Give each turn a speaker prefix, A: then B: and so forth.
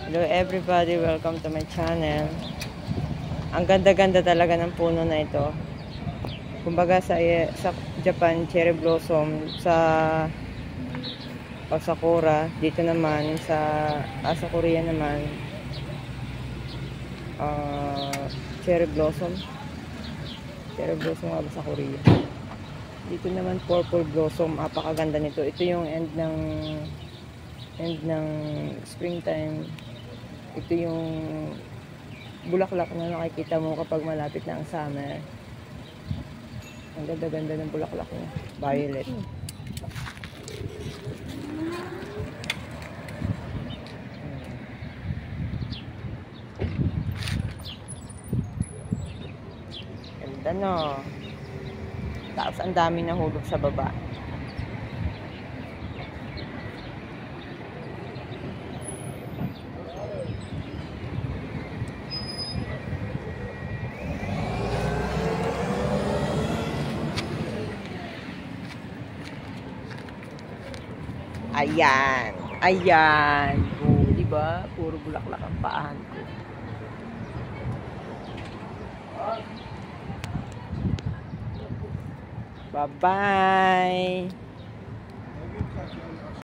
A: Hello everybody, welcome to my channel. Ang ganda-ganda talaga ng puno na ito. Kumbaga sa Japan, cherry blossom, sa sakura, dito naman sa Korea naman cherry blossom. Cherry blossom nga ba sa Korea? Dito naman purple blossom, apakaganda nito. Ito yung end ng springtime. Ito yung bulaklak na nakikita mo kapag malapit na ang summer. Ang ganda-ganda ng bulaklak niya. Violet. Ganda no. Tapos ang dami nahulog sa baba. Ayan. Ayan. Oh, diba? Puro bulaklak ang paahan ko. Bye-bye.